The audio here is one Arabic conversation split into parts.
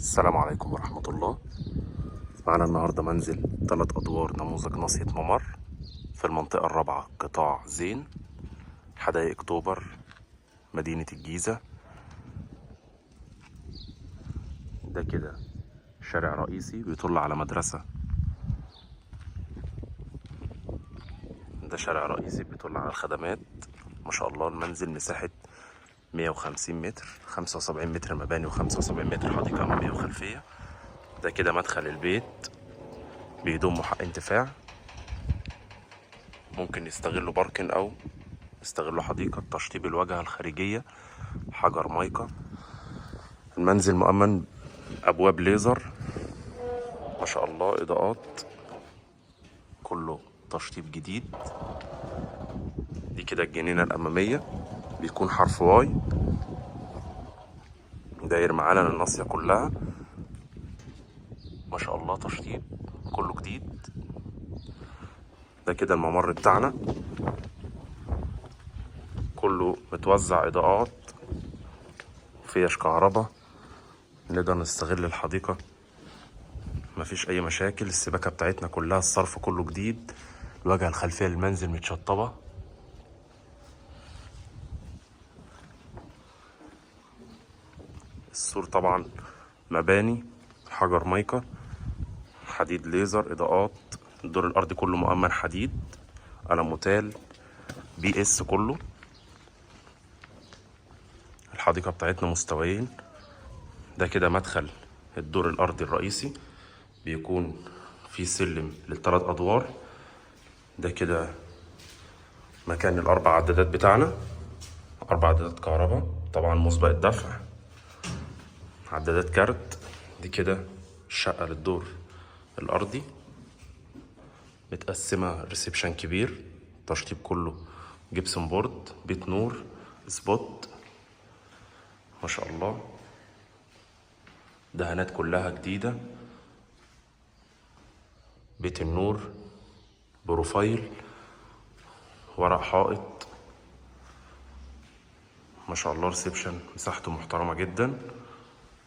السلام عليكم ورحمة الله. معنا النهاردة منزل 3 أدوار نموذج ناصية ممر في المنطقة الرابعة قطاع زين، حدائق أكتوبر، مدينة الجيزة. ده كده شارع رئيسي بيطل على مدرسة. ده شارع رئيسي بيطل على الخدمات. ما شاء الله المنزل مساحة 150 متر، 75 متر مباني و75 متر حديقة أمامية وخلفية. ده كده مدخل البيت بيضم حق انتفاع، ممكن يستغلوا باركن أو يستغلوا حديقة. تشطيب الواجهة الخارجية حجر مايكا. المنزل مؤمن أبواب ليزر، ما شاء الله إضاءات، كله تشطيب جديد. دي كده الجنينة الأمامية، بيكون حرف واي داير معانا للناصية كلها. ما شاء الله تشطيب كله جديد. ده كده الممر بتاعنا كله متوزع إضاءات، فيش كهرباء، نقدر نستغل الحديقة، مفيش أي مشاكل. السباكة بتاعتنا كلها الصرف كله جديد. الواجهة الخلفية للمنزل متشطبة. السور طبعا مباني حجر مايكا، حديد ليزر، إضاءات. الدور الأرضي كله مؤمن حديد، ألموتال، بي اس كله. الحديقة بتاعتنا مستويين. ده كده مدخل الدور الأرضي الرئيسي، بيكون فيه سلم للثلاث أدوار. ده كده مكان الأربع عدادات بتاعنا، 4 عدادات كهرباء طبعا مسبق الدفع، عدادات كارت. دي كده الشقة للدور الأرضي متقسمة ريسبشن كبير، تشطيب كله جبسون بورد، بيت نور، سبوت، ما شاء الله. دهانات كلها جديدة. بيت النور، بروفايل، ورق حائط، ما شاء الله. ريسبشن مساحته محترمة جدا،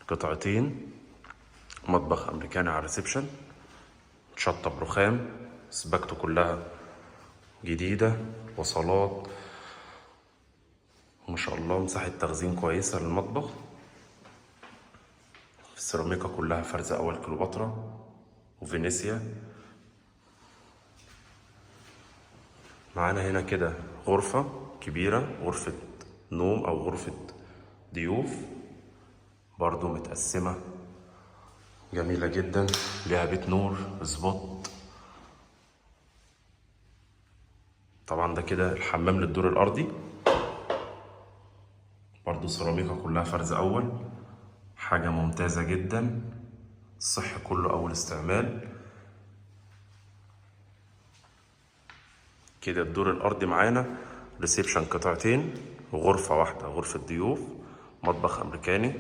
قطعتين، مطبخ أمريكاني على الريسبشن، متشطب رخام، سباكته كلها جديدة، وصلات، ما شاء الله. مساحة تخزين كويسة للمطبخ. السيراميكا كلها فرز أول كليوباترا وفينيسيا. معانا هنا كده غرفة كبيرة، غرفة نوم أو غرفة ضيوف، برضو متقسمة جميلة جدا، ليها بيت نور سبوت. طبعا ده كده الحمام للدور الأرضي، برضو سيراميكا كلها فرز أول، حاجة ممتازة جدا. الصح كله أول استعمال. كده الدور الأرضي معانا ريسبشن قطعتين، وغرفة واحدة غرفة ضيوف، مطبخ أمريكاني،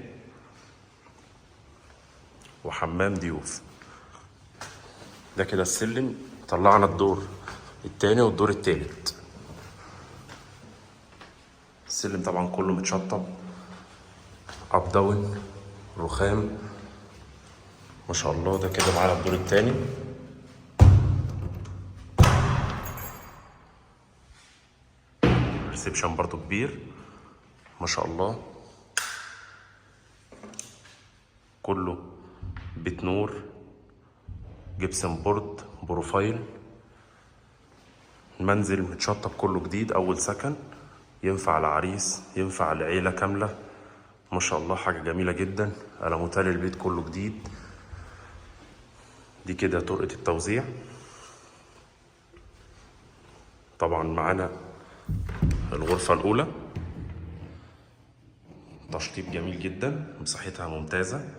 وحمام ضيوف. ده كده السلم، طلعنا الدور التاني والدور التالت. السلم طبعا كله متشطب اب داون رخام، ما شاء الله. ده كده معانا الدور التاني. ريسبشن برضو كبير، ما شاء الله، كله بيت نور، جبسن بورد، بروفايل. المنزل متشطب كله جديد، اول سكن، ينفع لعريس، ينفع لعيلة كاملة، ما شاء الله. حاجة جميلة جدا. ألموتال البيت كله جديد. دي كده طرقة التوزيع. طبعا معانا الغرفة الأولى، تشطيب جميل جدا، مساحتها ممتازة.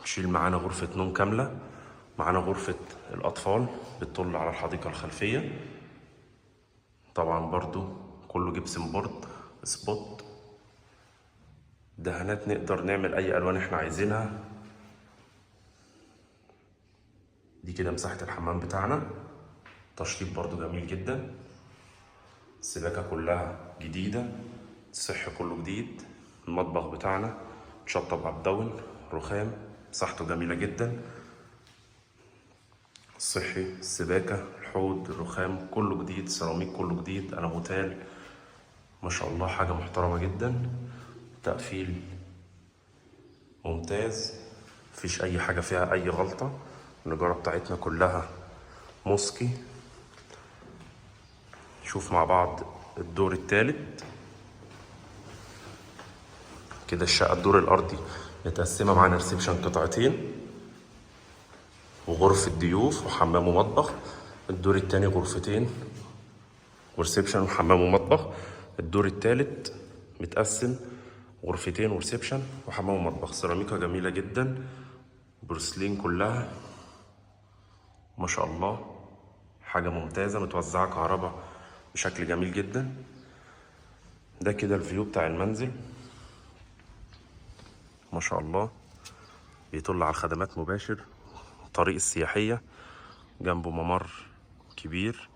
نشيل معانا غرفة نوم كاملة. معانا غرفة الأطفال بتطل على الحديقة الخلفية، طبعا برضو كله جبسن بورد سبوت. دهانات نقدر نعمل أي ألوان احنا عايزينها. دي كده مساحة الحمام بتاعنا، تشطيب برضو جميل جدا. السباكة كلها جديدة، الصح كله جديد. المطبخ بتاعنا تشطب اب داون، رخام، مساحته جميلة جدا، صحي، السباكة، الحوض، الرخام كله جديد، سيراميك كله جديد، أنابوتال، ما شاء الله حاجة محترمة جدا. تقفيل ممتاز، مفيش أي حاجة فيها أي غلطة. النجارة بتاعتنا كلها موسكي. نشوف مع بعض الدور الثالث. كده الشقة الدور الأرضي متقسمة معانا ريسبشن قطعتين وغرفة ضيوف وحمام ومطبخ. الدور التاني غرفتين وريسبشن وحمام ومطبخ. الدور التالت متقسم غرفتين وريسبشن وحمام ومطبخ. سيراميكا جميلة جدا، بورسلين كلها ما شاء الله، حاجة ممتازة، متوزعة كهرباء بشكل جميل جدا. ده كده الفيو بتاع المنزل ما شاء الله، بيطل على الخدمات مباشر. طريق السياحية جنبه ممر كبير،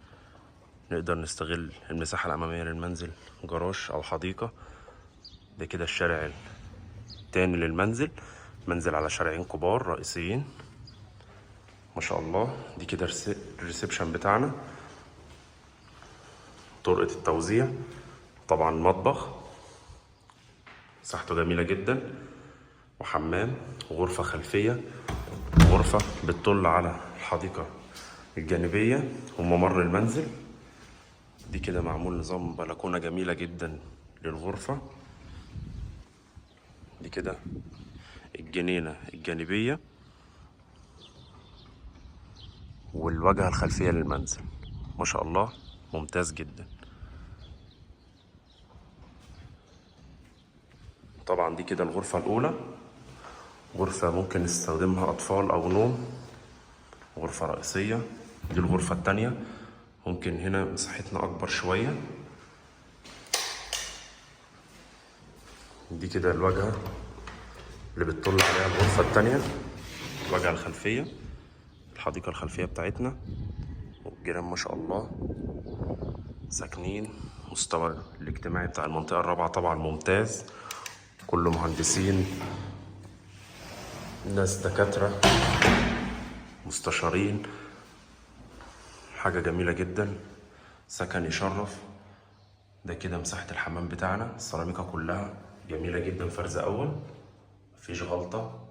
نقدر نستغل المساحة الأمامية للمنزل جراج أو حديقة. ده كده الشارع التاني للمنزل، منزل على شارعين كبار رئيسيين ما شاء الله. دي كده الريسبشن بتاعنا، طرقة التوزيع، طبعا مطبخ مساحته جميلة جدا، وحمام وغرفة خلفية، غرفة بتطل على الحديقة الجانبية وممر المنزل. دي كده معمول نظام بلكونة جميلة جدا للغرفة. دي كده الجنينة الجانبية والواجهة الخلفية للمنزل ما شاء الله، ممتاز جدا. طبعا دي كده الغرفة الأولى، غرفة ممكن نستخدمها أطفال أو نوم، غرفة رئيسية. دي الغرفة التانية، ممكن هنا مساحتنا أكبر شوية. دي كده الواجهة اللي بتطل عليها الغرفة التانية، الواجهة الخلفية، الحديقة الخلفية بتاعتنا، والجيران ما شاء الله ساكنين. مستوى الاجتماعي بتاع المنطقة الرابعة طبعا ممتاز، كله مهندسين، ناس دكاترة، مستشارين، حاجة جميلة جدا، سكن يشرف. ده كده مساحة الحمام بتاعنا، السيراميكا كلها جميلة جدا، فرز أول مفيش غلطة.